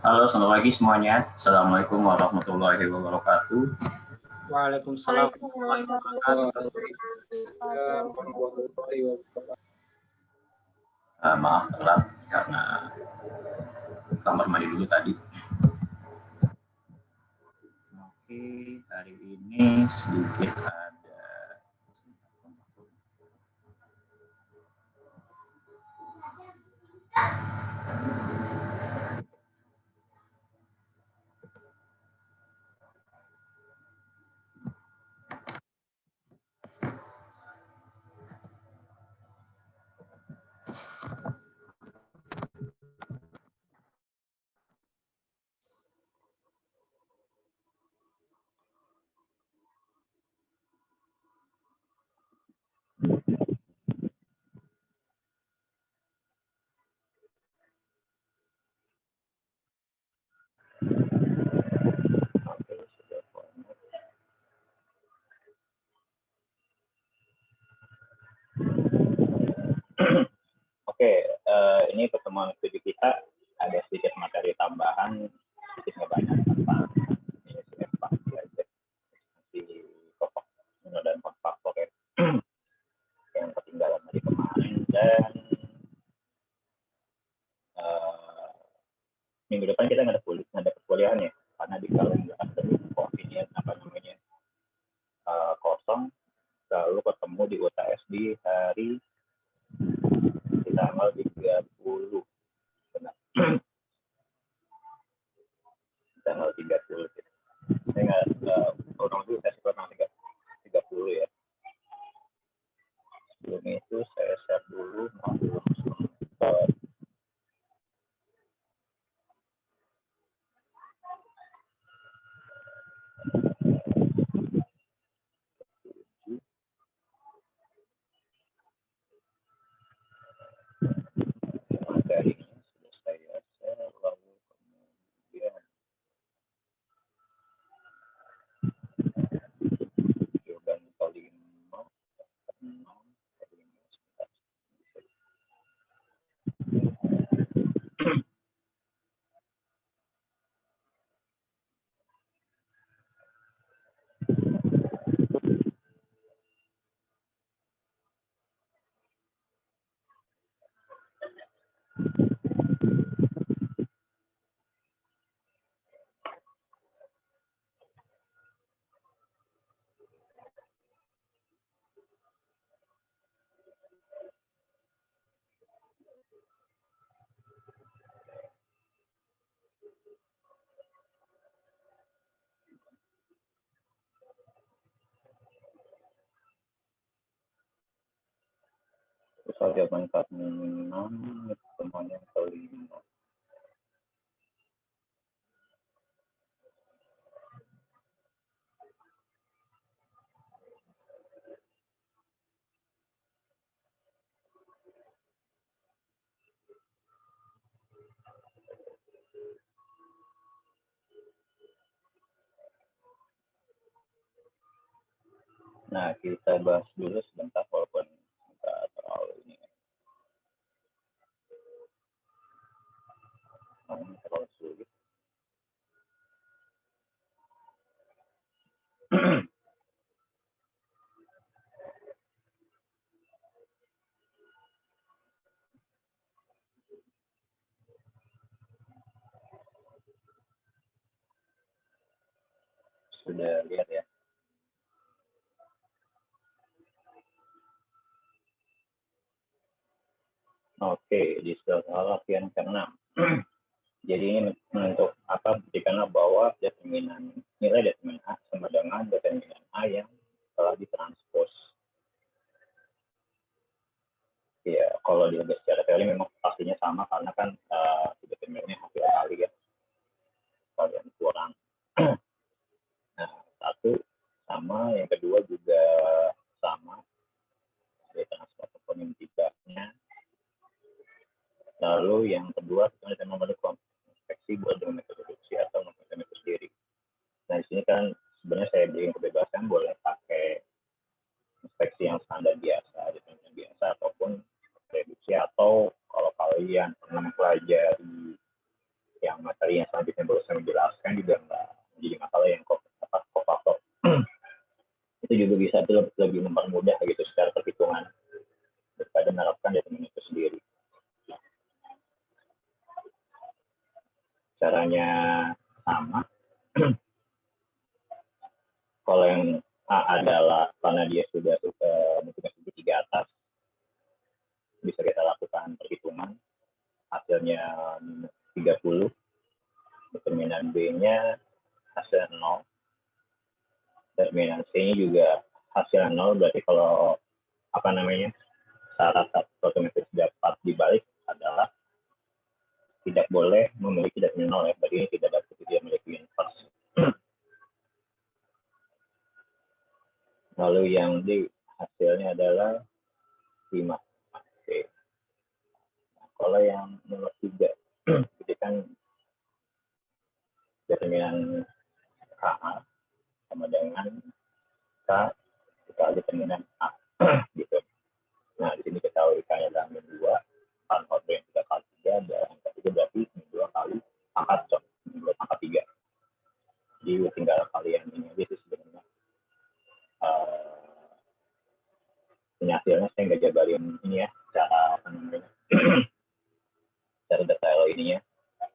Halo, selamat pagi semuanya. Assalamualaikum warahmatullahi wabarakatuh. Waalaikumsalam. Maaf telat karena kamar mandi dulu tadi. Oke, hari ini sedikit ada Oke, ini pertemuan studi kita ada sedikit materi tambahan, sedikit nggak banyak tentang di pokok dan faktor ya, yang ketinggalan dari kemarin dan minggu depan kita nggak ada perkuliahan ya, karena di kalender akademik ini apa namanya kosong, lalu ketemu di UTS di hari tanggal 30 benar. Tanggal 30 gitu. Saya nggak orang dulu saya sekitar tanggal 30 ya. Sebelum itu saya share dulu materi ini sudah saya share, lalu kemudian Jordan Tolino Saya jawaban 46 teman yang kelima. Nah, kita bahas dulu sebentar walaupun nggak terlalu ini. Terlalu sulit. Sudah lihat ya. Oke, di soal latihan ke-6. Jadi ini untuk apa? Buktikanlah bahwa nilai determinan A sama dengan determinan A yang telah ditranspos. Ya, kalau dilihat secara teori memang pastinya sama karena kan determinannya hasil kali ya. Kalian kurang. Nah, satu sama, yang kedua juga sama. Ada transpos komponen 3-nya. Lalu yang kedua kita memang ada inspeksi buat dengan metode reduksi atau metode sendiri. Nah di sini kan sebenarnya saya beri kebebasan boleh pakai inspeksi yang standar biasa, determinan biasa ataupun reduksi, atau kalau kalian pernah mempelajari yang yang materi yang selanjutnya baru saya menjelaskan juga nggak menjadi masalah yang kofaktor. Itu juga bisa lebih mempermudah gitu secara perhitungan daripada menerapkan determinan itu sendiri. Caranya sama. Kalau yang A adalah karena dia sudah bentuknya segitiga atas, bisa kita lakukan perhitungan, hasilnya 30, determinan B-nya hasil 0, determinan C-nya juga hasil 0, berarti kalau syarat suatu metode dapat dibalik adalah tidak boleh memiliki determinan 0 ya, berarti ini tidak dapat memiliki inverse. Lalu yang D hasilnya adalah 5. Oke. Nah, kalau yang nomor 3, jadi kan determinan KA sama dengan K dikali determinan A. Gitu. Nah, di sini kita tahu K-nya adalah min 2, kan order yang 3 kali 3, dan yang ketiga berarti min 2 kali pangkat 3. Jadi tinggal kalian ini aja sih sebenarnya. Hasilnya saya nggak jabarin ini ya, cara cara detail ininya.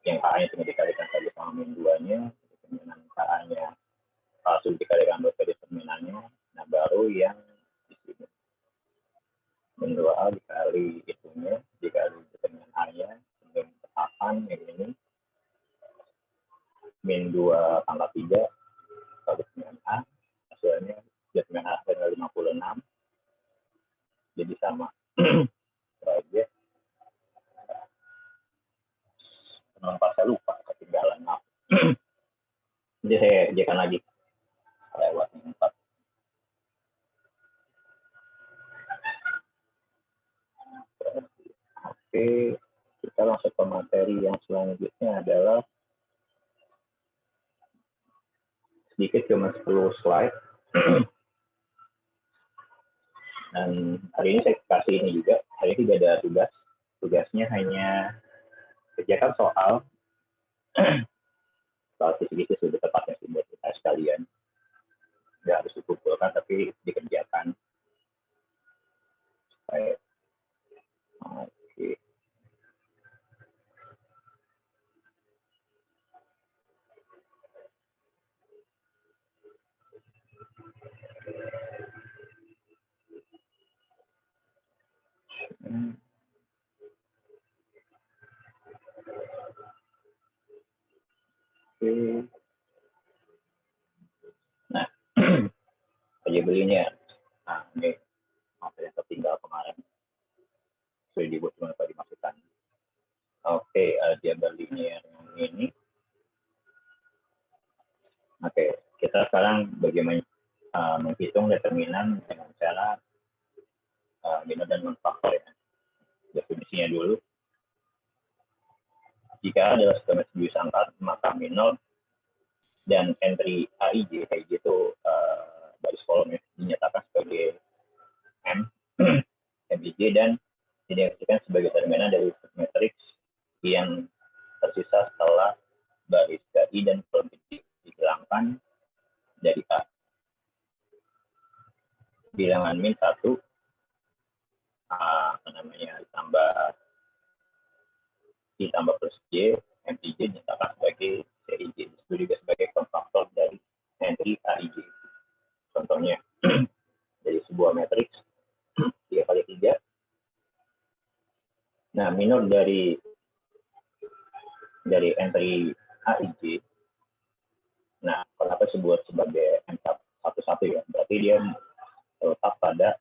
Yang K-nya cuma dikalikan saja sama min 2-nya, determinan K-nya sudah dikalikan ke determinannya. Nah, baru yang di sini min 2A dikali itunya, dikali determinan A-nya, kemudian tetapan yang ini min 2 pangkat 3 kali determinan A, hasilnya determinan A adalah 56, jadi sama. Aja. Kenapa saya lupa ketinggalan? Jadi saya jelaskan lagi lewat 4. Oke, kita langsung ke materi yang selanjutnya adalah sedikit cuma 10 slide. Dan hari ini saya kasih ini juga, hari ini tidak ada tugas. Tugasnya hanya kerjakan soal fisik sudah tepatnya sudah kita sekalian. Tidak harus dikumpulkan, tapi dikerjakan. Oke. Nah, aja belinya. Nah, ini materi yang tertinggal kemarin. Sudah dibuat cuma dimasukkan. Oke, dia berlinear yang ini. Oke, kita sekarang bagaimana menghitung determinan dengan cara minor dan non-faktor ya. Definisinya dulu. Jika adalah skema segitiga angka, maka minor dan entry AIJ itu baris kolomnya dinyatakan sebagai M, MIJ, dan didefinisikan sebagai determinan dari matriks yang tersisa setelah baris KI dan kolom dihilangkan dari A. Bilangan min 1 ditambah plus J, MIJ dinyatakan sebagai CIJ, itu juga sebagai konfaktor dari entry AIJ. Contohnya, dari sebuah matriks 3 kali 3. Nah, minor dari entry AIJ, nah, kenapa disebut sebagai M11 ya? Berarti dia terletak pada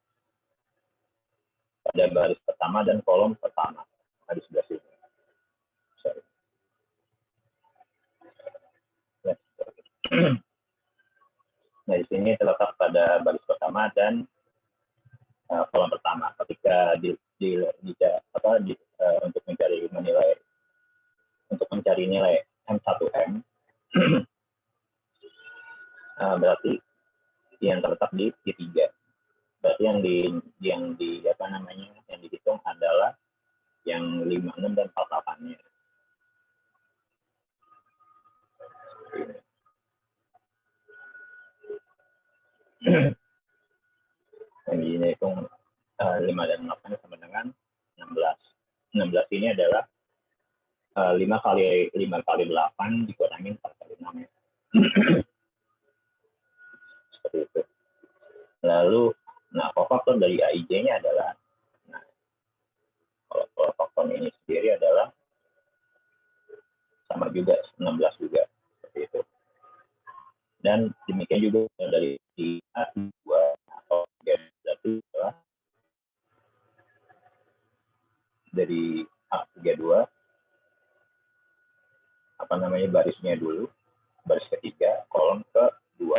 baris pertama dan kolom pertama. Nah, di sebelah sini. Sorry. Nah, di sini terletak pada baris pertama dan kolom pertama. Ketika untuk mencari nilai M1M, berarti yang terletak di tiga. Berarti yang dihitung adalah yang 56 dan 48-nya. Yang ini hitung 5 dan 8 sama dengan 16. 16 ini adalah 5 kali 8 dikurangin 4 kali 6 ya. Seperti itu. Lalu, nah faktor dari AIJ-nya adalah, nah, kalau faktor ini sendiri adalah sama juga 16 juga seperti itu. Dan demikian juga dari A2 atau A31 adalah dari A32 barisnya dulu, baris ketiga, kolom ke-2.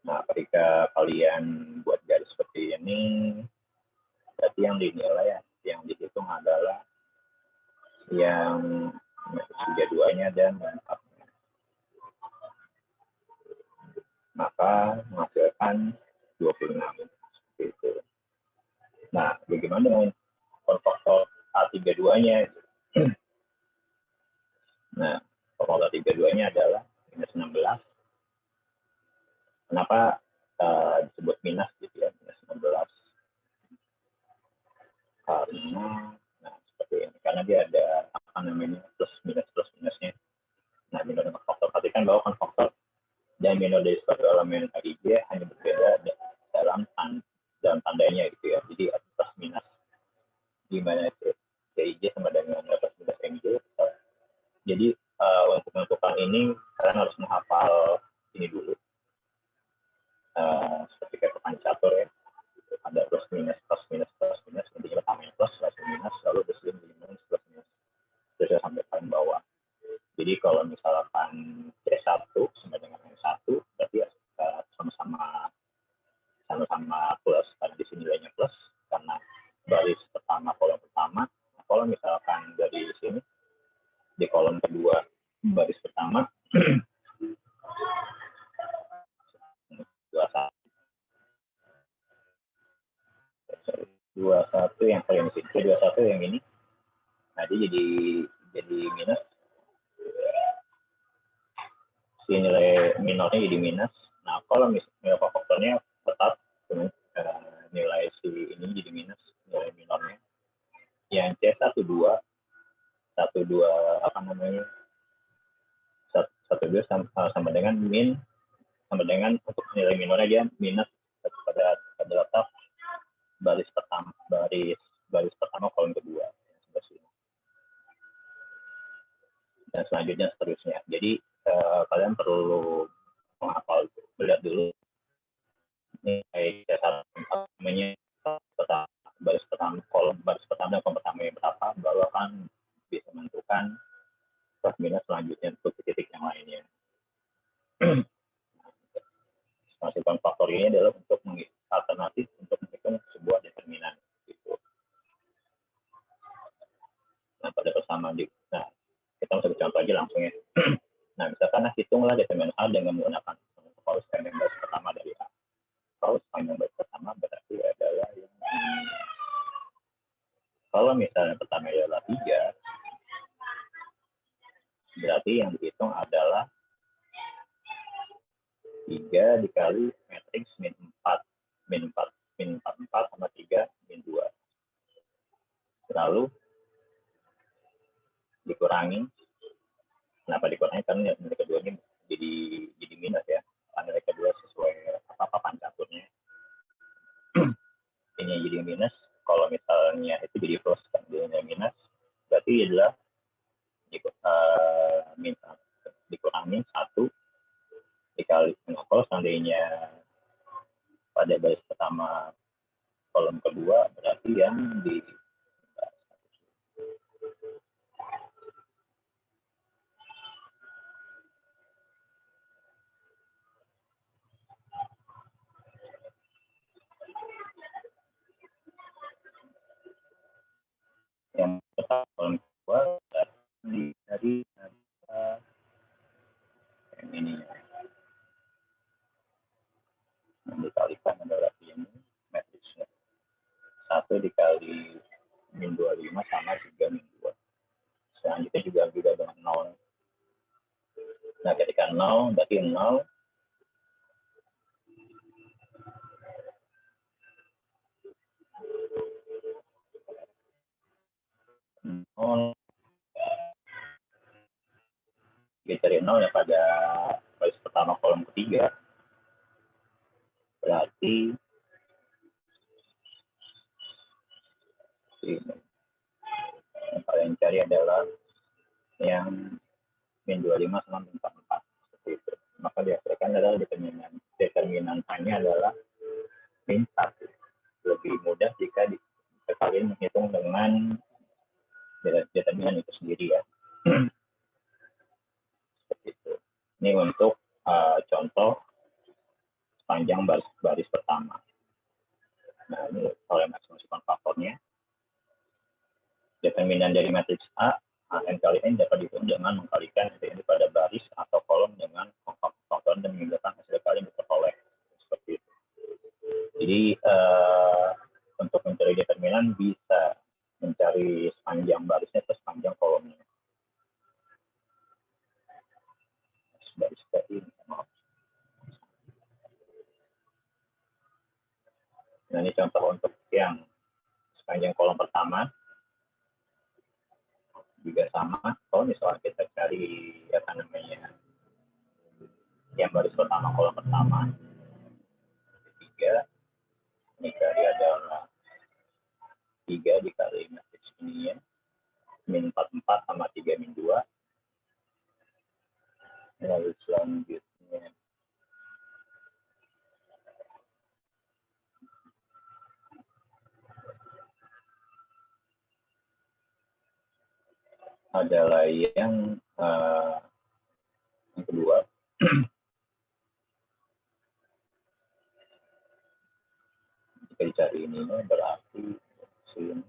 Nah, ketika kalian buat garis seperti ini, berarti yang dinilai, yang dihitung adalah yang 32-nya dan 4-nya. Maka menghasilkan 26. Seperti itu. Nah, bagaimana dengan faktor A32-nya? Nah, faktor A32-nya adalah minus 16. Kenapa disebut minus gitu ya, minus 16? Karena, nah seperti ini, karena dia ada plus minusnya. Nah, minor dengan faktor, perhatikan bahwa kan faktor dan minor dari suatu elemen AIJ hanya berbeda dalam tandanya gitu ya. Jadi plus minus gimana AIJ sama dengan plus minus MJ. Jadi untuk menentukan ini kalian harus menghafal ini dulu. Seperti kayak pecahan catur ya, ada plus minus, intinya pertamanya plus minus, lalu minus plus minus terus sampai paling bawah. Jadi kalau misalkan C1 sama dengan N1 berarti sama-sama plus, karena di sini nilainya plus karena baris pertama kolom pertama. Nah, kalau misalkan dari sini di kolom kedua baris pertama 21 yang paling sini, 21 yang ini. Nah, dia jadi minus. Si nilai minornya jadi minus. Nah, kalau misalnya faktornya tetap nilai si ini jadi minus, nilai minornya. Yang C12 sama dengan sama dengan untuk nilai minornya dia minus pada letak baris pertama kolom kedua dan selanjutnya seterusnya. Jadi kalian perlu menghafal, melihat dulu nilai dasar namanya baris pertama kolom pertama yang berapa, baru akan bisa menentukan plus minus selanjutnya untuk titik yang lainnya. Masukkan faktor ini adalah untuk alternatif untuk menghitung sebuah determinan. Gitu. Nah, pada persamaan kita bisa contoh aja langsung ya. Nah, misalkan hitunglah determinan A dengan menggunakan paus panjang baris pertama dari A. Paus panjang baris pertama berarti adalah yang kalau misalnya pertama adalah 3, berarti yang dihitung adalah 3 dikali matriks min 4 sama 3 min 2. Lalu dikurangi. Kenapa dikurangi? Karena nilai kedua ini jadi minus ya. Karena nilai kedua sesuai papan caturnya. Ini jadi minus. Kalau misalnya itu jadi plus, kan nilai minus, berarti adalah dikurangi 1 dikali. Nah, kalau seandainya pada baris pertama kolom kedua, berarti yang di yang pertama kolom kedua dari yang ini yang dikalikan adalah ini matriksnya 1 dikali min 25 sama 3 min 2. Selanjutnya juga dengan 0. Nah, ketika 0 berarti 0 ya pada baris pertama kolom ketiga. Berarti ini yang kalian cari adalah yang min 25 sama min 44 seperti itu. Maka dihasilkan adalah determinannya adalah min 1. Lebih mudah jika kalian menghitung dengan determinan itu sendiri ya. Seperti itu. Ini untuk contoh sepanjang baris pertama. Nah, ini kalau yang masukkan faktornya. Determinan dari matriks A, n kali n dapat dihitung dengan mengkalikan ini pada baris atau kolom dengan faktor dan meninggalkan hasil kali yang diperoleh. Seperti itu. Jadi, untuk mencari determinan bisa mencari sepanjang barisnya atau sepanjang kolomnya. Baris ini, maaf. Nah, ini contoh untuk yang sepanjang kolom pertama. Juga sama, kalau misalnya kita cari yang baris pertama kolom pertama 3, ini cari adalah 3 dikali matriks ini ya, min 44 sama 3 min 2. Lalu selanjutnya adalah yang kedua. Jika dicari ini berarti sini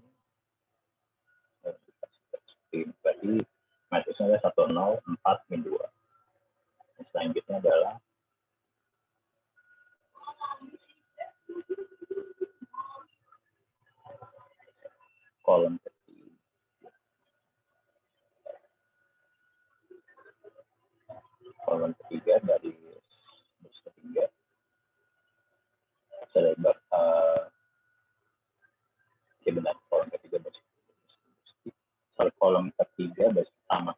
berarti matriksnya adalah 104 min 2. Selanjutnya adalah kolom ketiga. Kolom ketiga dari baris ketiga selebar ya benar, kolom ketiga baris pertama.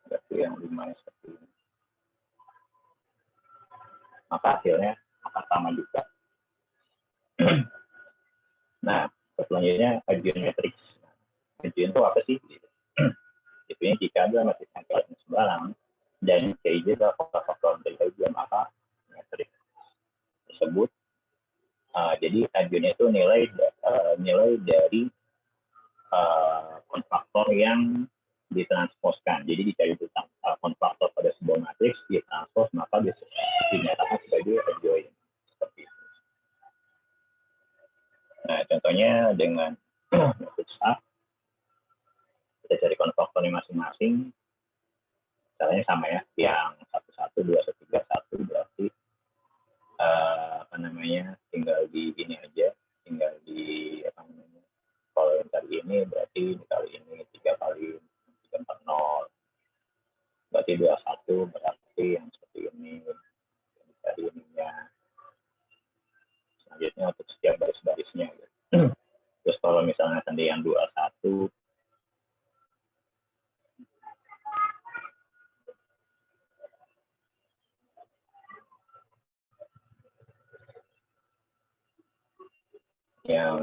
Berarti yang 5 seperti ini. Maka hasilnya akan sama juga. Nah, selanjutnya geometrik. Geometrik itu apa sih? Itu jika ada matriks yang kalian sembarang dan CIJ adalah faktor dari ujian maka metrik tersebut. Jadi ajunya itu nilai dari konfaktor yang ditransposkan. Jadi dicari tentang konfaktor pada sebuah matriks ditranspos maka dinyatakan sebagai adjoint seperti itu. Nah, contohnya dengan matriks A kita cari konfaktornya masing-masing. Caranya sama ya, yang 1, 1, 2, 3, 1 berarti tinggal di ini aja, tinggal di kalau yang kali ini berarti dikali ini 3 kali 3, 4, 0 berarti 21 berarti yang seperti ini dari ininya. Selanjutnya untuk setiap baris-barisnya gitu. Terus kalau misalnya tadi yang 21 yang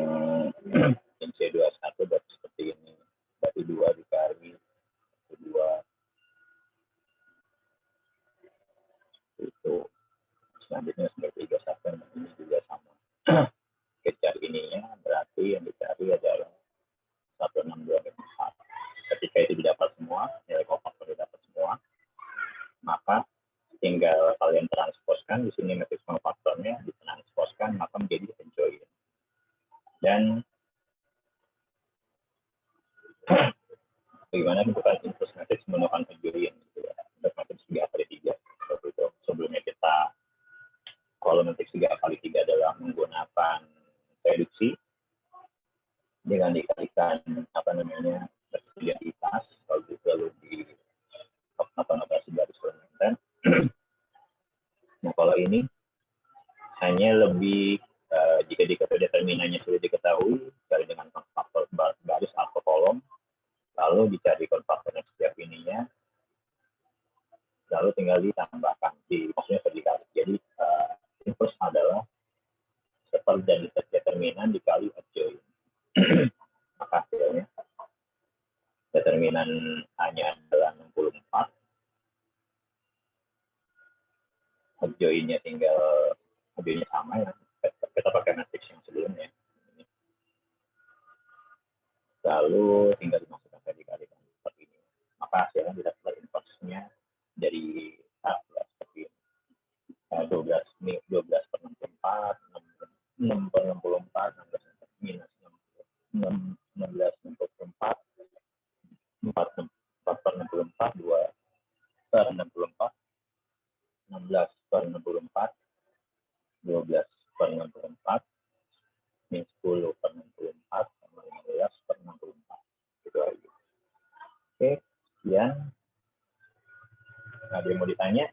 C21 berarti seperti ini, berarti 2 dikali 2 itu. Selanjutnya seperti 31 ini juga sama. Kita cari ininya berarti yang dicari adalah 162 dan 4. Ketika itu didapat semua, nilai kofaktor didapat semua, maka tinggal kalian transposkan di sini matriks kofaktornya ditransposkan maka menjadi adjoint. Dan bagaimana bentukan input matriks menggunakan adjoint gitu ya. Untuk matriks 3x3 seperti itu. Sebelumnya kita kalau matriks 3x3 adalah menggunakan reduksi dengan dikalikan identitas lalu di notasi baris konten. Nah kalau ini hanya lebih jika determinannya sudah diketahui, cari dengan konstruktor baris atau kolom, lalu dicari konstruktor setiap ininya, lalu tinggal ditambahkan, maksudnya dikali. Jadi inverse adalah seper dan determinan dikali adjoint. Maka hasilnya determinan hanya adalah 64, adjointnya adjointnya sama ya, kita pakai matriks yang sebelumnya. Lalu tinggal dimasukkan dikalikan seperti ini. Maka hasilnya didapat inverse-nya dari seperti ini. 12 per 64, 6 per 64, 16 minus 16 64, 4 per 64, 2 per 64, 16 per 64, 12 per 64, min 10 per 64, sama 15 per 64. Itu aja. Oke, sekian. Ada yang mau ditanya?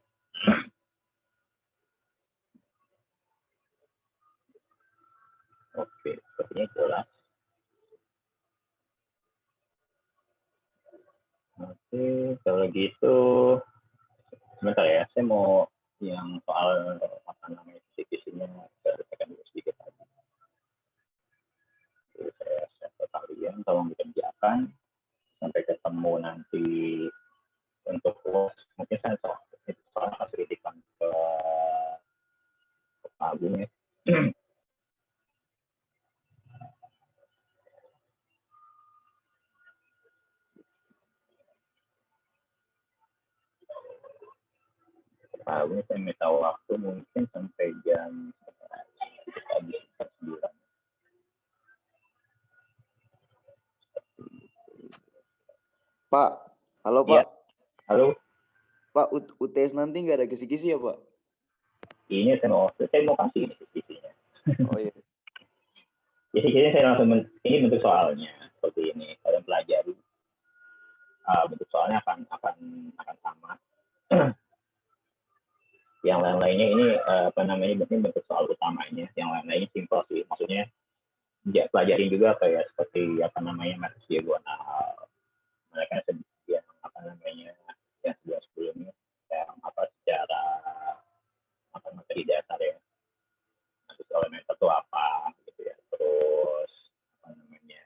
Oke, sepertinya jelas. Oke, kalau gitu, sebentar ya, saya mau yang soal apa namanya kisi-kisinya saya tekan dulu sedikit lagi. Jadi saya share ke kalian, tolong dikerjakan sampai ketemu nanti untuk mungkin saya soal kasih kritikan ke Pak Agung ya. Pak Agung saya minta waktu mungkin sampai jam habis 9. Pak, halo Pak. Ya. Halo. Pak, UTS nanti nggak ada kisi-kisi ya Pak? Ini saya mau kasih ini kisi-kisinya. Oh iya. Kisi-kisinya saya langsung ini bentuk soalnya seperti ini. Kalian pelajari. Bentuk soalnya akan sama. Yang lain-lainnya ini apa namanya bentuk soal utamanya. Yang lain-lainnya simpel sih. Maksudnya pelajarin juga kayak seperti apa namanya matriks diagonal. Mereka yang apa namanya yang sebelumnya yang apa secara apa materi dasar ya. Matriks elementer itu apa gitu ya. Terus apa namanya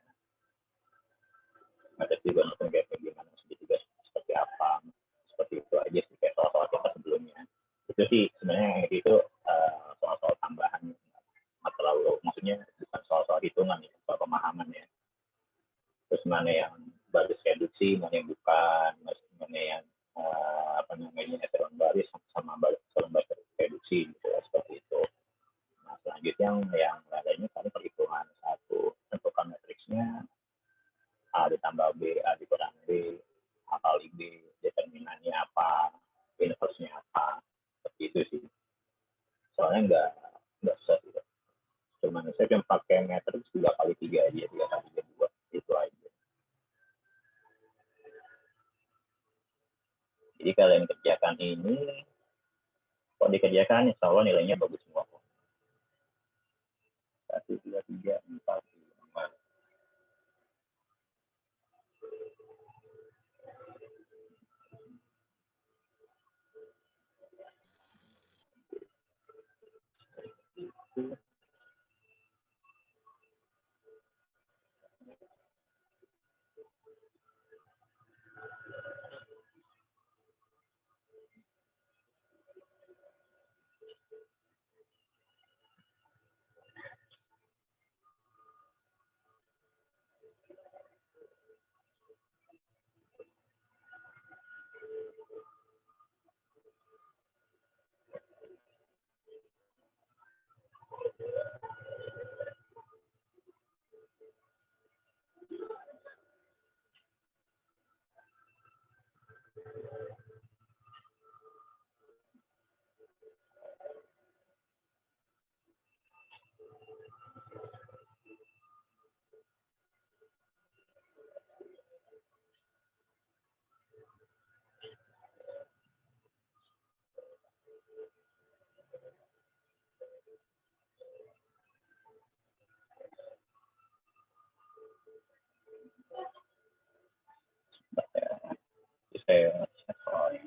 matriks diagonal itu kayak gimana segitiga seperti apa. Seperti itu aja sih kayak soal-soal kita sebelumnya. Itu sih sebenarnya itu soal-soal tambahan, nggak terlalu, maksudnya bukan soal-soal hitungan ya, soal pemahaman ya. Terus mana yang baris reduksi, mana yang bukan, mana yang apa namanya echelon baris sama echelon baris reduksi gitu ya, seperti itu. Nah selanjutnya yang lainnya tadi perhitungan satu, tentukan matriksnya A ditambah B, A dikurang B, A kali B, determinannya apa, inverse-nya apa, seperti itu sih. Soalnya nggak susah juga. Cuman saya cuma pakai matriks 3x3 aja, 3x2, itu aja. Jadi kalian kerjakan ini, kalau dikerjakan insya Allah nilainya bagus semua. 1, 2, 3, 4, 5. saya soalnya.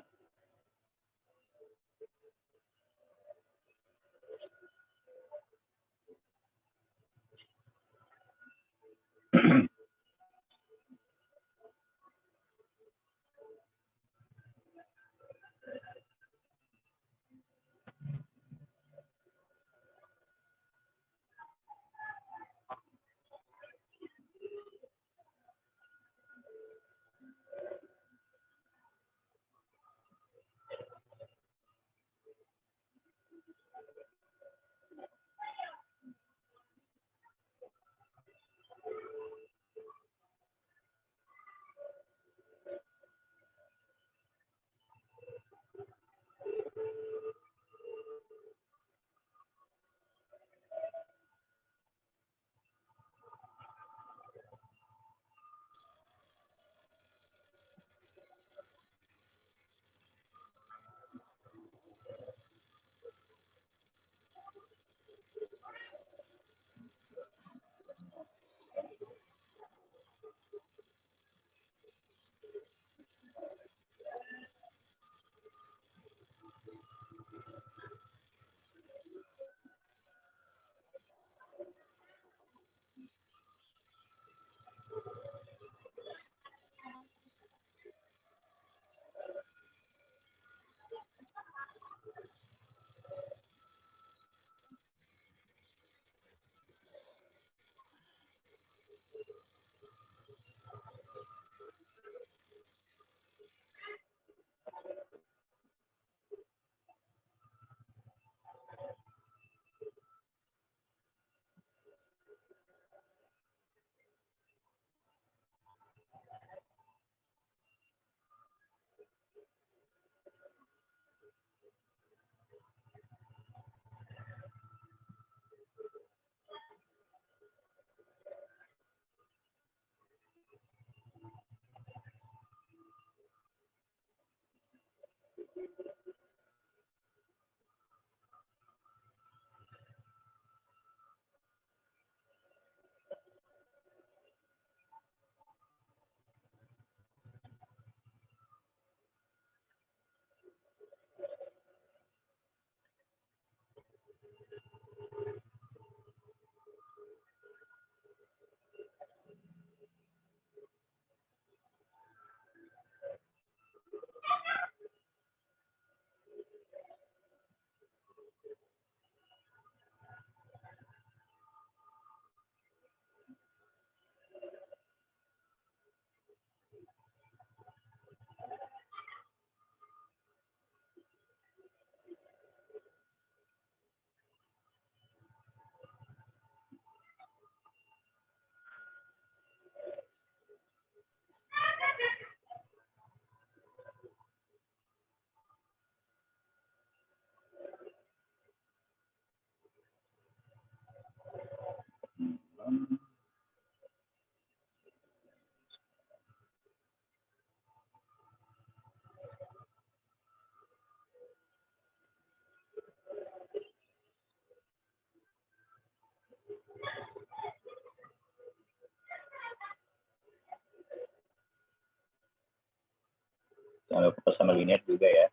Jangan lupa bersama linear juga ya,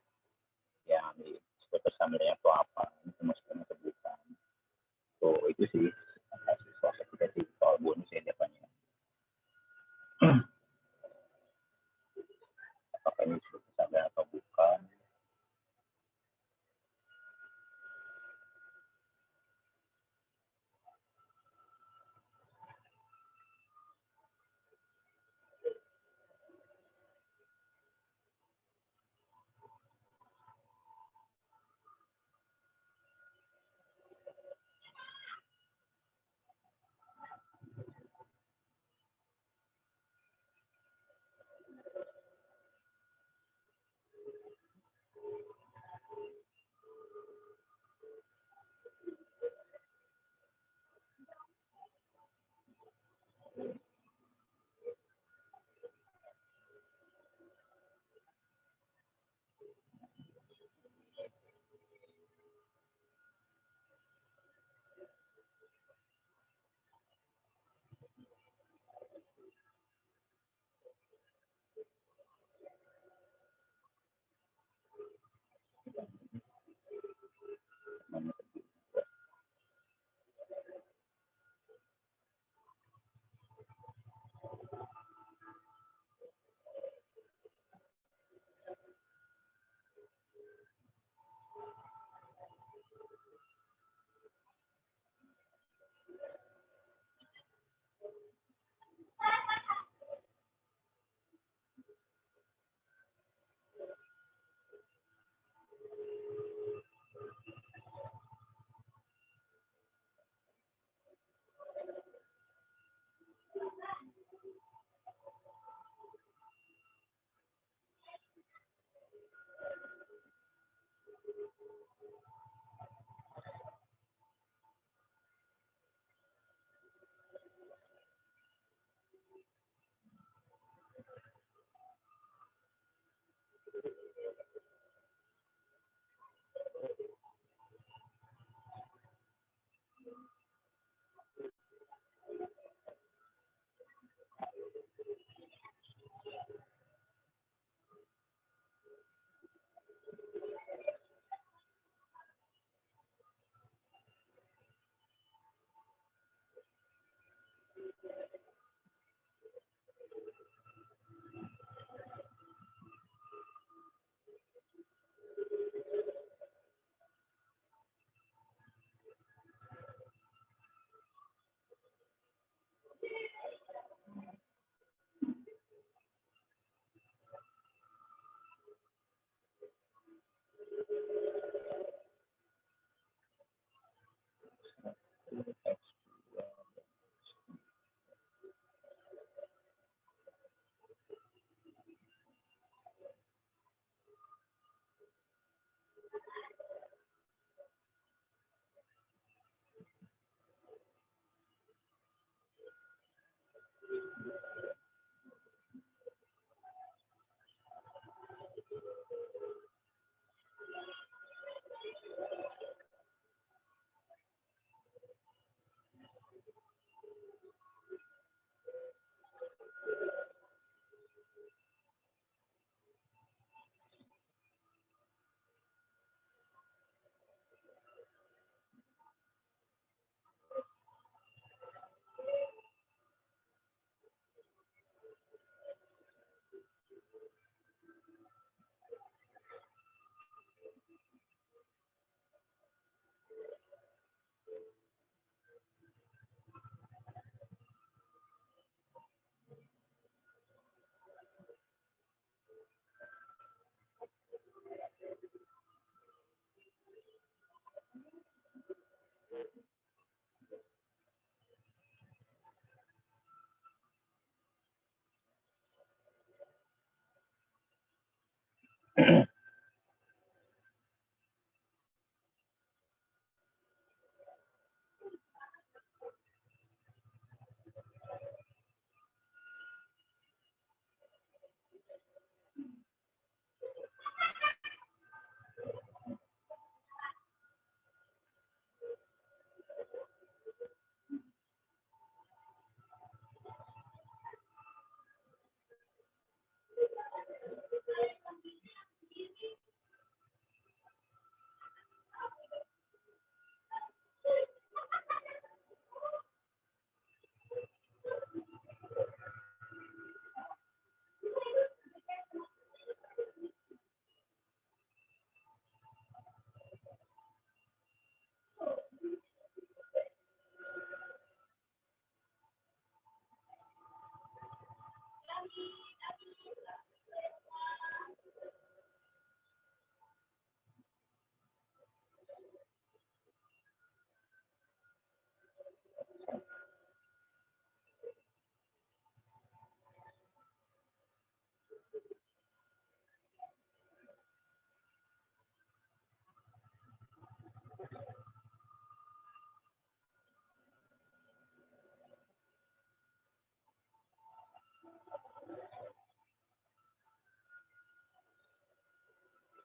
yang disebut bersama linear itu apa, itu masih sebutan. So itu sih hasil kita sih soal bonus ya depannya. Apakah ini disebut bersama atau bukan?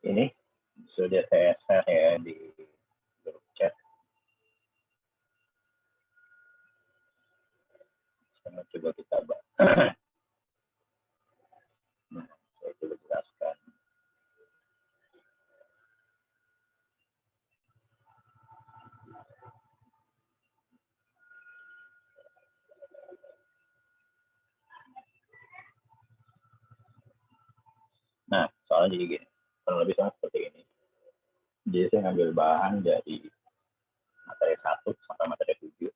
Ini sudah saya share ya di grup chat. Coba kita bahas. Nah, saya coba jelaskan. Nah, soalnya jadi gini, kurang lebih sama seperti ini. Jadi saya ngambil bahan dari materi 1 sampai materi 7.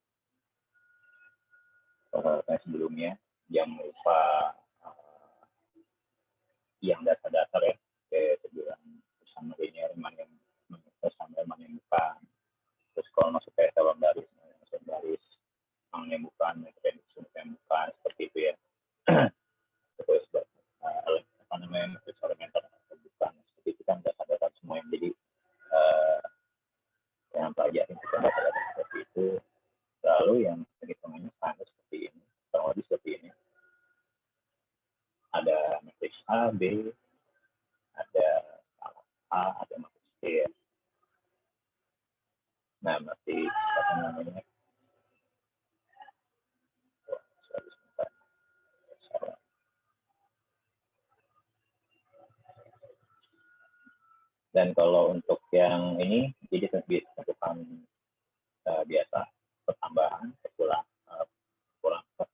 Sebelumnya yang lupa yang dasar-dasar ya, kayak sebilang sama linear, mana yang sama mana yang bukan. Terus kalau masuk ke etalon baris, mana yang bukan, prediksi yang bukan, seperti itu ya. Terus apa namanya, matrix elementer atau bukan, seperti itu kan dasar-dasar semua yang jadi yang pelajarin kita dasar-dasar seperti itu. Lalu yang hitungannya standar seperti ini, kurang lebih seperti ini. Ada matriks A, B, ada A, ada matriks C. Nah, matriks apa namanya? Dan kalau untuk yang ini, jadi tentukan biasa, pertambahan,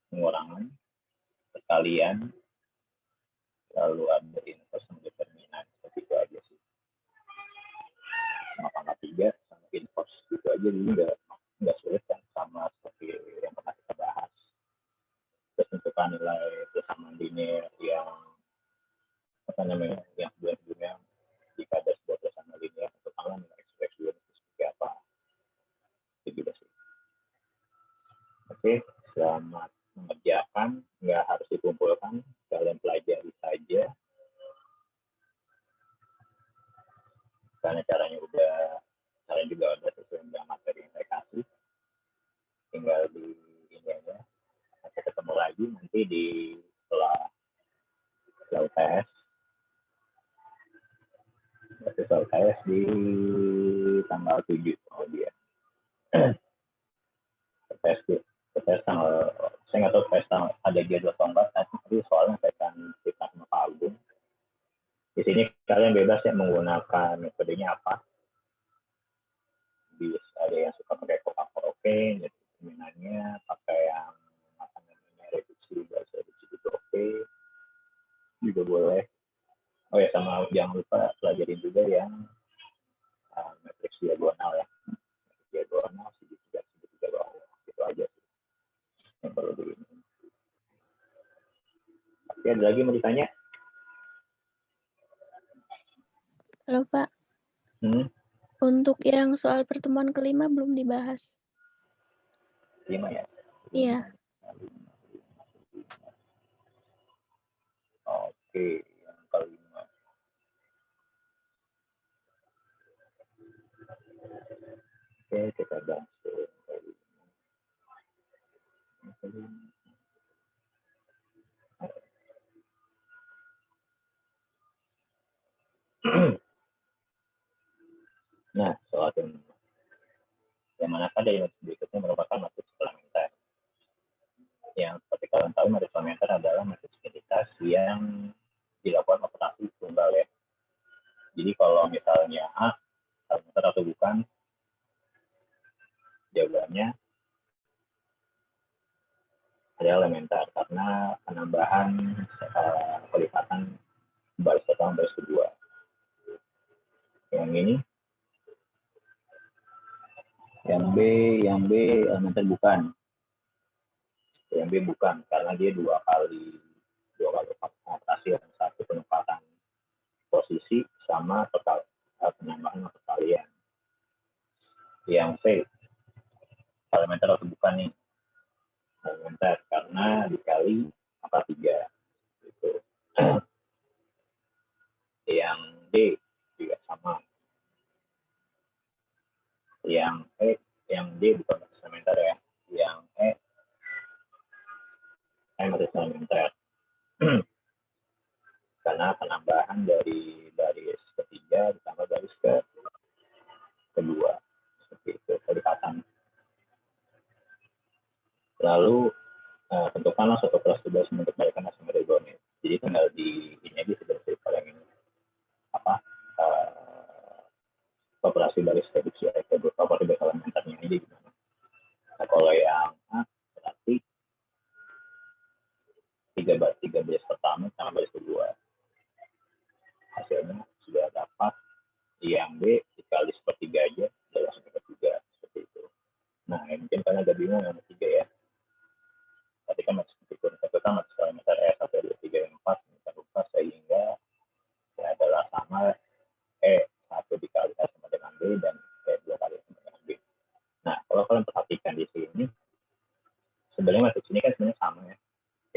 pengurangan, perkalian, lalu ada inverse sama determinan, seperti itu aja sih. Sama pangkat 3 sama inverse itu aja, jadi nggak sulit kan, sama seperti yang pernah kita bahas. Terus tentukan nilai persamaan linear yang apa namanya, yang sebelumnya jika ada sebuah persamaan linear tentukanlah nilai ekspresi itu seperti apa. Itu juga sih. Oke, selamat mengerjakan, nggak harus dikumpulkan, kalian pelajari saja. Karena kalian juga udah sesuai dengan materi yang saya kasih. Tinggal di ini aja. Kita ketemu lagi nanti di setelah UTS. Setelah UTS di tanggal 7. Oh dia. Tes tanggal, saya nggak tahu tes tanggal ada jadwal atau enggak, tapi soalnya saya akan cerita sama Pak Agung. Di sini kalian bebas ya menggunakan metodenya apa. Bisa ada yang suka pakai oke, determinannya pakai yang apa namanya reduksi, bahasa reduksi itu oke, juga boleh. Oh ya, sama jangan lupa pelajarin juga yang matriks diagonal ya, diagonal segitiga bawah, itu aja sih yang perlu di ini. Oke, ada lagi mau ditanya? Halo Pak. Untuk yang soal pertemuan kelima belum dibahas. 5 ya? Iya. Oke, yang kelima. Oke, kita bahas dulu. Nah, soal yang manakah dari matrix berikutnya merupakan matriks komplementer. Yang seperti kalian tahu, matriks komplementer adalah matriks identitas yang dilakukan operasi tunggal ya. Jadi kalau misalnya A komplementer atau bukan, jawabannya adalah elementer karena penambahan kelipatan baris pertama baris kedua. Yang ini, yang B elementer bukan. Yang B bukan karena dia dua kali operasi, yang satu penempatan posisi sama penambahan perkalian. Yang C elementer atau bukan nih, elementer karena dikali angka 3 gitu. Yang D juga sama. Yang D bukan matriks elementer ya. Yang matriks elementer karena penambahan dari baris ketiga ditambah baris kedua, seperti itu kelipatan. Lalu tentukanlah suatu kelas tugas untuk balikan asam regonit. Jadi tinggal di ini aja seperti kalian ini operasi baris reduksi operasi baris elementernya ini gimana. Nah, kalau yang A berarti 3 baris pertama sama baris kedua. Hasilnya sudah dapat. Yang B dikali sepertiga aja sudah langsung dapat 3 seperti itu. Nah, mungkin kalian agak bingung yang ketiga ya. Tadi kan matriks elementer E1, 2, 3, 4 kita lupa sehingga ya adalah sama E1 dikali A sama dengan B dan E2 kali sama dengan B. Nah, kalau kalian perhatikan di sini, sebenarnya matriks ini kan sebenarnya sama ya.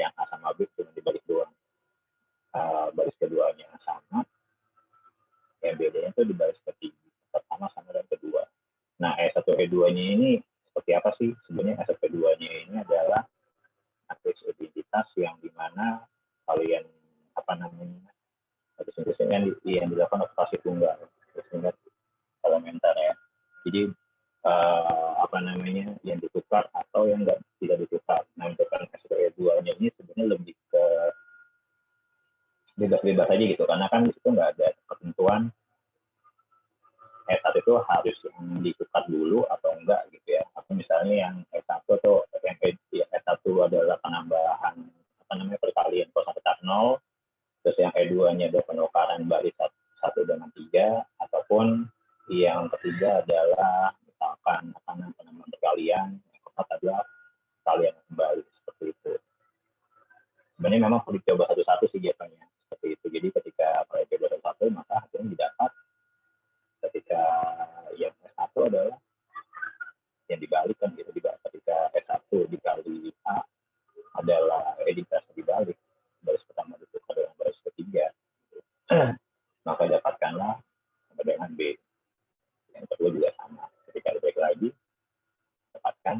Yang A sama B cuma dibalik doang. Baris keduanya sama, yang bedanya itu di baris ketiga pertama sama dan kedua. Nah, E1 E2-nya ini seperti apa sih? Sebenarnya E1 E2-nya ini adalah matriks identitas yang dimana kalian yang dilakukan operasi tunggal, sehingga elementer ya. Jadi yang ditukar atau yang tidak ditukar. Nah, untuk E1 E2-nya ini sebenarnya lebih ke bebas-bebas aja gitu, karena kan di situ nggak ada ketentuan E1 itu harus yang ditukar dulu atau enggak gitu ya. Atau misalnya yang E1 atau yang E1 adalah penambahan perkalian cos sampai tak 0, terus yang E2-nya ada penukaran baris 1 dengan 3, ataupun yang ketiga adalah misalkan penambahan perkalian, yang keempat adalah perkalian kembali, seperti itu. Sebenarnya memang perlu dicoba satu-satu sih biasanya, seperti itu. Jadi ketika proyek coba satu-satu, maka hasilnya didapat. Ketika yang S1 adalah yang dibalikkan gitu. Ketika S1 dikali A adalah identitas dibalik, baris pertama ditukar dengan baris ketiga, maka dapatkanlah sama dengan B. Yang kedua juga sama. Ketika dibalik lagi, dapatkan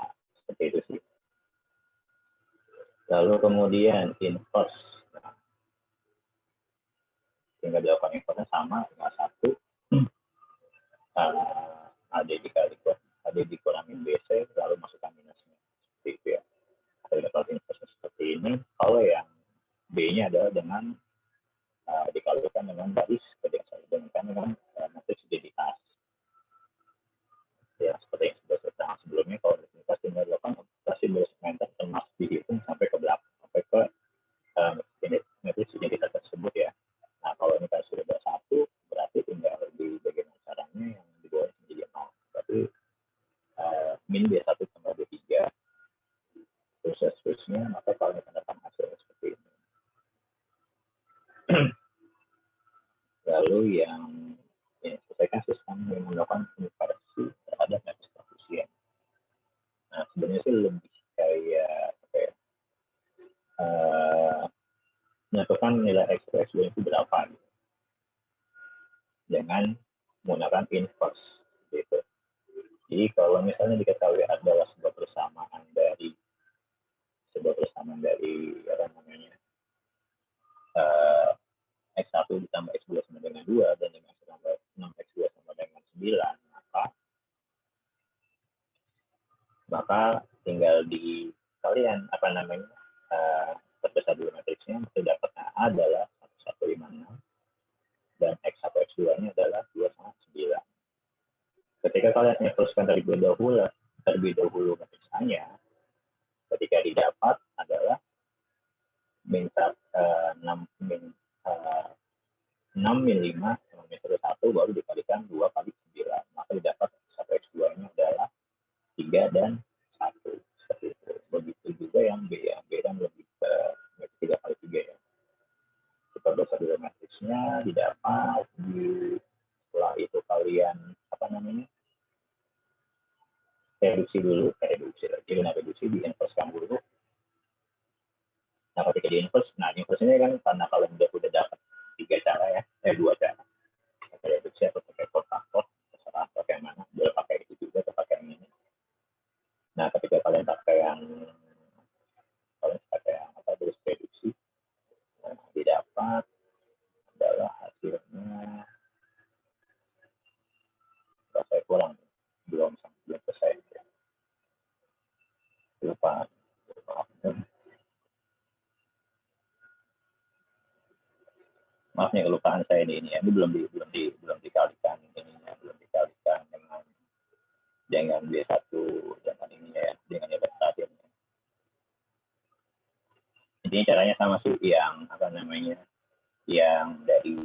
A. Seperti itu sih. Lalu kemudian inverse. Nah, tinggal dilakukan inverse sama dengan 1 AD dikurangin BC, lalu masukkan minusnya. Seperti itu ya. Kalau dapat inverse seperti ini, kalau yang B-nya adalah dengan dikalikan dengan baris dengan matriks identitas. Ya, seperti yang sudah saya terang sebelumnya, kalau identitas tinggal dilakukan operasi baris segmenter termasuk dihitung sampai ke belakang, sampai ke matriks identitas tersebut ya. Nah, kalau ini kan sudah satu, berarti tinggal di bagian caranya yang di bawah menjadi 0. Berarti min B1 tambah B3, terusnya, maka kalau kita dapat hasil seperti ini. Lalu yang selesaikan sistem yang melakukan inversi terhadap matriks koefisien. Nah, sebenarnya sih lebih kayak menentukan nilai X itu berapa gitu. Dengan menggunakan inverse gitu. Jadi kalau misalnya diketahui adalah sebuah persamaan dari apa namanya X1 ditambah X2 sama dengan 2 dan dengan ditambah 6X2 sama dengan 9, maka tinggal di kalian apa namanya perbesar dulu matriksnya, maka dapatnya adalah 1156 dan X1 X2 nya adalah 2 sama 9. Ketika kalian inverskan terlebih dahulu matriksnya, ketika didapat adalah min 6 min 5 sama min 1 baru dikalikan 2 kali 9, maka didapat 1 X2 nya adalah 3 dan 1. Seperti itu. Begitu juga yang B kan lebih ke 3 kali 3 ya. Kita besar dulu matriksnya didapat, setelah itu kalian apa namanya reduksi diinverskan dulu. Nah ketika inverse ini kan karena kalian udah dapat 3 cara ya, 2 cara, pakai reduksi atau pakai faktor, terserah pakai yang mana, boleh pakai itu juga atau pakai yang ini. Nah ketika kalian pakai yang terus reduksi, didapat adalah hasilnya saya kurang belum selesai ya. Lupa. Maaf nih kelupaan saya ini ya. Ini belum dikalikan ininya, belum dikalikan dengan B1 dengan ininya ya, dengan yang terakhirnya. Intinya caranya sama sih, yang apa namanya, yang dari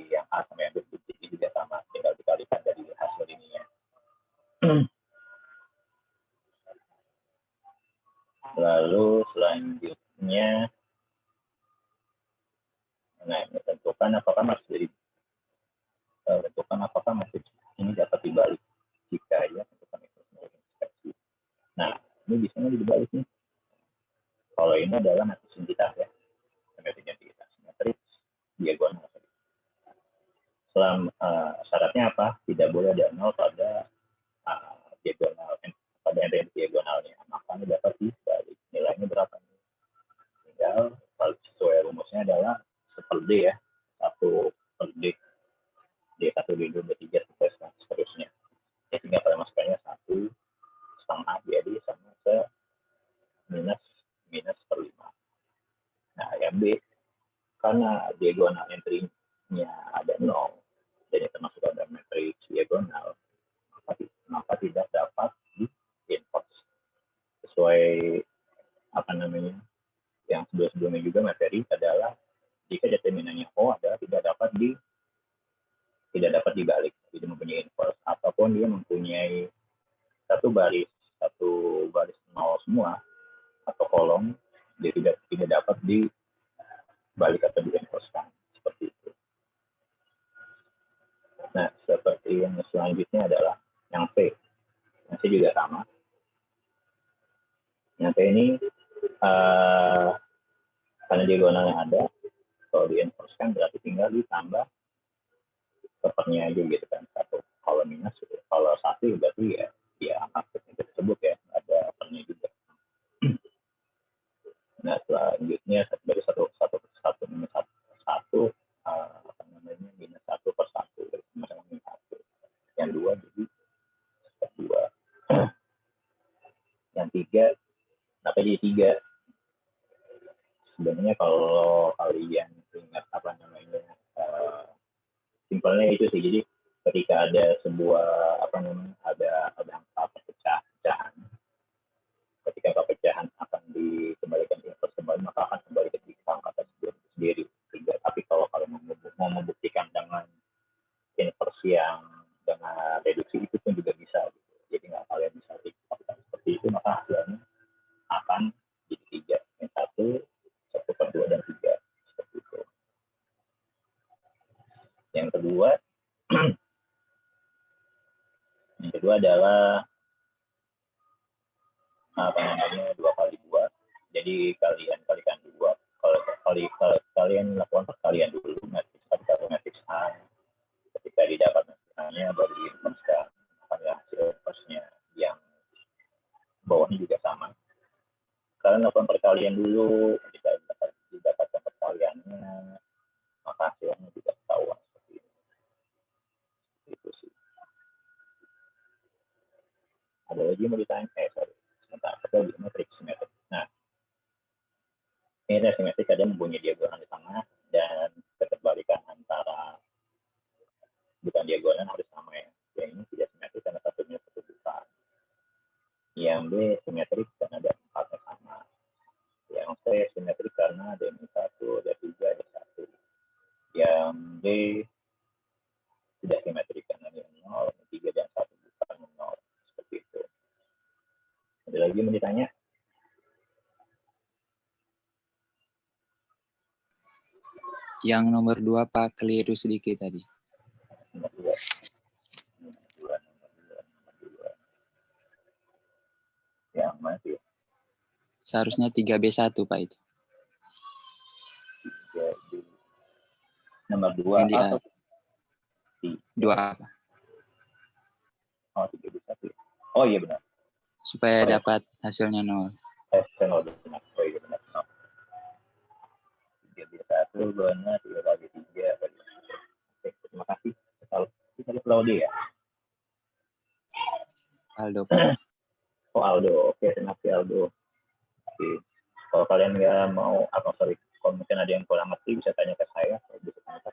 yang A sampai yang B ini juga sama, tinggal dikalikan dari hasil ininya. Lalu selanjutnya, nah tentukan apakah masih ini dapat dibalik jika ya tentukan itu sebagai inspeksi. Nah ini bisa dibalik nih. Kalau ini adalah matriks identitas ya, matriks diagonal. Syaratnya apa? Tidak boleh ada 0 pada diagonal, pada entry diagonalnya. Makanya dapat dibalik. Nilainya berapa? Tinggal sesuai rumusnya adalah 1/D ya, 1/D, D1, D2, D3, seterusnya. Ya, tinggal kalian masukkannya 1/2 jadi sama ke minus per 5. Nah yang B, karena diagonal entry-nya ada 0 jadi termasuk ada matriks diagonal, maka tidak dapat di inverse. Sesuai apa namanya yang sebelumnya juga materi adalah jika determinannya O adalah tidak dapat dibalik, tidak mempunyai inverse, ataupun dia mempunyai satu baris 0 semua atau kolom, dia tidak dapat dibalik atau diinverskan, seperti itu. Nah, seperti yang selanjutnya adalah yang C. Yang C juga sama. Yang C ini karena diagonalnya ada, kalau diinverskan berarti tinggal ditambah sepernya aja gitu kan, satu. Kalau minus, kalau 1 berarti ya angka tersebut ya, ada pernya juga. Nah, selanjutnya dari satu minus satu apa namanya minus 1 per 1 sama minus 1. Yang 2 jadi per 2. Yang 3 kenapa jadi 3? Sebenarnya kalau kalian ingat apa namanya simpelnya itu sih, jadi ketika ada sebuah apa namanya ada angka pecahan, ketika pecahan akan dikembalikan ke inverse kembali, maka akan kembali ke angka tersebut sendiri. Tapi kalau kalian mau membuktikan dengan inverse yang dengan reduksi itu pun juga bisa gitu. Jadi nggak kalian bisa lakukan seperti itu, maka hasilnya akan jadi 3, yang 1/2 dan 3, seperti itu. Yang kedua adalah apa namanya 2 kali 2. Jadi kalian kalikan 2. Kalau kalian lakukan perkalian dulu matriks A, ketika didapat matriks A-nya baru diinverskan, maka hasil inverse-nya bawahnya juga sama. Kalian lakukan perkalian dulu, didapatkan perkaliannya, maka hasilnya juga ketahuan seperti ini. Itu sih. Ada lagi mau ditanya? Sebentar, kita di metrik simetrik. Nah, ini simetrik ada mempunyai diagonal di tengah dan keterbalikan antara bukan diagonal harus sama ya. Yang ini tidak simetrik karena satunya ketutupan. Yang B simetrik karena ada empatnya sama. Yang C simetrik karena ada yang 1, ada 3, ada 1. Yang D tidak simetrik karena ada yang 0, 3 dan 1 bukan 0. Seperti itu. Ada lagi mau ditanya? Yang nomor 2 Pak, keliru sedikit tadi. Nomor 2. Yang mana sih? Seharusnya 3B1 Pak itu. Jadi, nomor 2 atau 2A Pak. Oh, 3B1. Oh iya benar. Supaya dapat hasilnya 0. Saya benar. Oh iya benar. 3B1 benar 3 bagi 3. Oke, terima kasih. Kita Claudia ya. Aldo Pak. Oh Aldo, oke, terima kasih Aldo. Oke. Kalau kalian nggak mau, kalau mungkin ada yang kurang ngerti bisa tanya ke saya, bisa tanya ke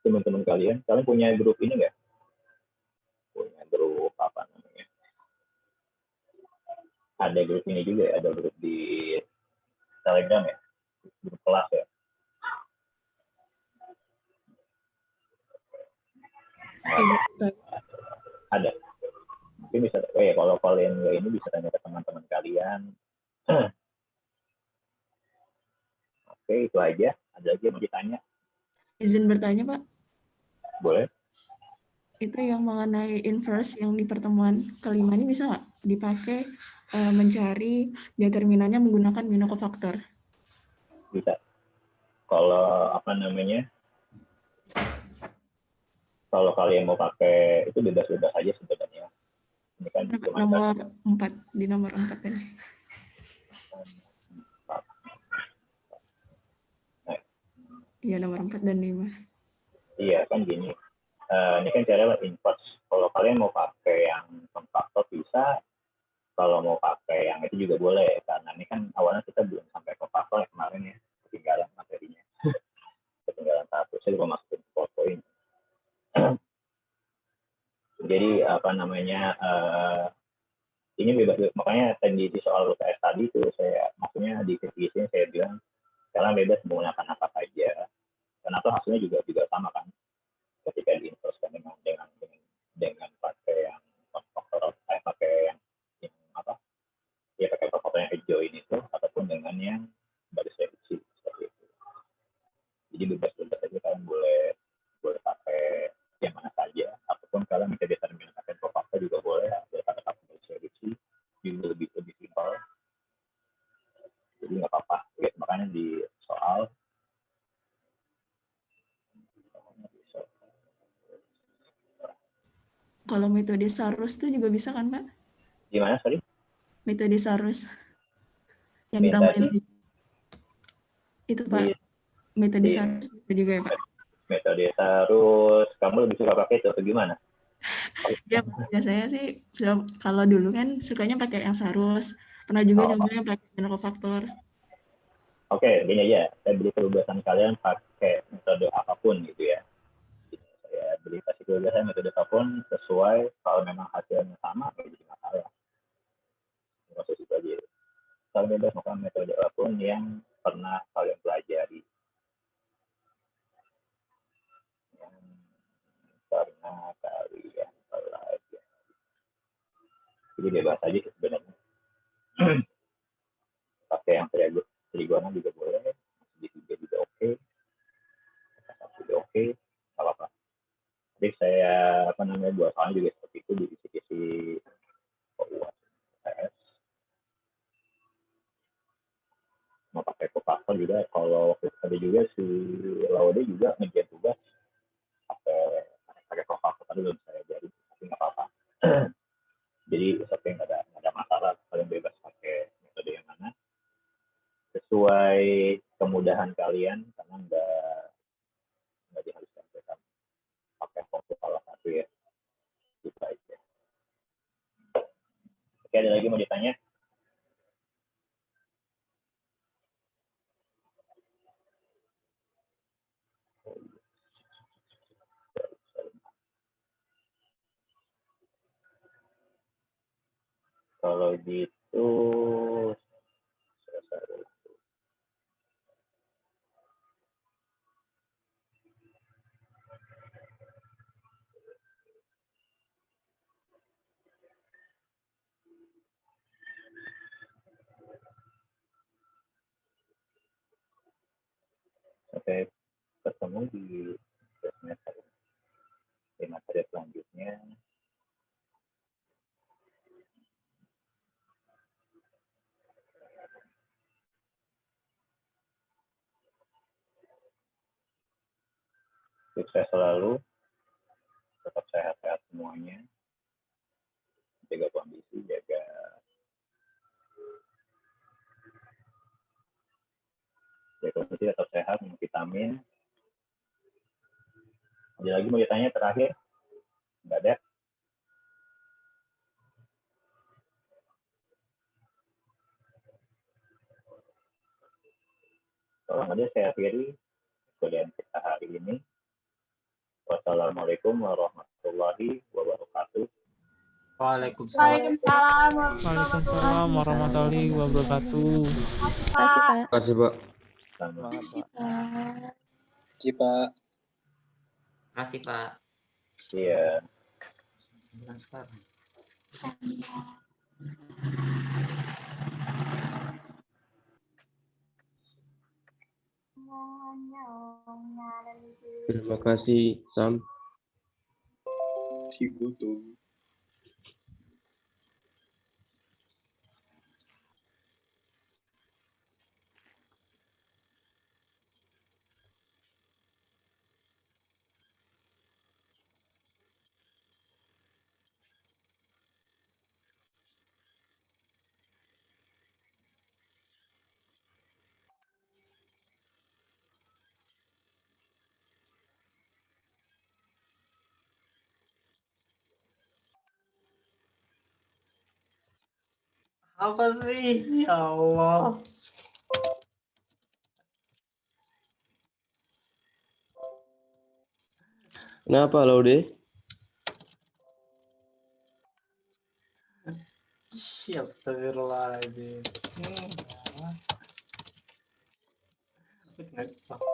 teman-teman kalian. Kalian punya grup ini nggak? Punya grup apa namanya? Ada grup ini juga ya, ada grup di Telegram ya, grup kelas ya. Ada. Mungkin bisa, kalau kalian nggak ini bisa tanya ke teman-teman kalian. Oke, itu aja. Ada lagi yang mau ditanya? Izin bertanya, Pak. Boleh. Itu yang mengenai inverse yang di pertemuan kelima ini bisa nggak dipakai mencari determinannya menggunakan binomo kofaktor? Bisa. Kalau apa namanya? Kalau kalian mau pakai itu bebas-bebas aja sebenarnya. Ini kan nomor 4 di nomor 4 tadi. Iya, nomor 4 dan 5. Iya, kan gini. Ini kan cara inverse. Kalau kalian mau pakai yang faktor bisa. Kalau mau pakai yang itu juga boleh. Karena ini kan awalnya kita belum sampai ke faktor kemarin ya. Ketinggalan materinya. Ketinggalan 1. Saya lupa masukin foto ini. Jadi apa namanya? Ini bebas. Makanya tadi di soal UTS tadi itu maksudnya di sini saya bilang kalian bebas menggunakan apa saja. Kenapa hasilnya juga sama kan? Ketika diinverskan dengan pakai yang faktor pakai yang apa ya pakai faktor yang hijau ini tuh ataupun dengan yang baris reduksi seperti itu. Jadi bebas saja kalian boleh pakai yang mana saja ataupun kalian bisa determine pakai faktor juga boleh pakai baris reduksi juga lebih simpel. Jadi nggak apa-apa. Lihat makanya di soal Kalau metode Sarus itu juga bisa kan, Pak? Gimana, sorry? Metode Sarus. Yang ditambahin itu, Pak. Metode Sarus itu juga ya, Pak? Metode Sarus. Kamu lebih suka pakai itu atau gimana? Ya, biasanya sih kalau dulu kan sukanya pakai yang Sarus. Pernah juga nyobain pakai binomo kofaktor. Oke, gini aja. Saya beri kebebasan kalian pakai metode apapun gitu ya. Saya beri kasih kebebasan metode apapun sesuai kalau memang hasilnya sama, jadi masalah. Proses itu aja. Kalian bebas melakukan metode apapun yang pernah kalian pelajari. Yang pernah kalian pelajari. Jadi bebas aja sebenarnya. Pakai yang trigonal juga boleh, segitiga juga oke, juga oke, nggak apa-apa. Jadi saya buat soalnya juga seperti itu di kisi-kisi UAS. Mau pakai kofaktor juga, kalau tadi juga si Laude juga ngerjain tugas pakai kofaktor tadi belum saya jadi, tapi nggak apa-apa. Jadi seperti nggak ada masalah sesuai kemudahan kalian, karena nggak diharuskan kita pakai fokus salah satu ya. Gitu aja. Oke, ada lagi mau ditanya? Kalau gitu selesai. Sampai ketemu di semester di materi selanjutnya. Sukses selalu, tetap sehat-sehat semuanya, jaga kondisi, jaga kondisi, tetap sehat, minum vitamin. Ada lagi mau ditanya terakhir? Nggak ada? Tolong aja saya akhiri kuliah kita hari ini. Wassalamualaikum warahmatullahi wabarakatuh. Waalaikumsalam. Waalaikumsalam warahmatullahi wabarakatuh. Terima kasih, Pak. Terima kasih, Pak. Semangat, Pak. Terima kasih, Pak. Kasih, Pak. Iya. Terima kasih, Sam. Si Butuh. Apa sih? Ya Allah. Kenapa, Laude? Astagfirullahaladzim.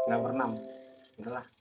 Nomor 6. Udah lah.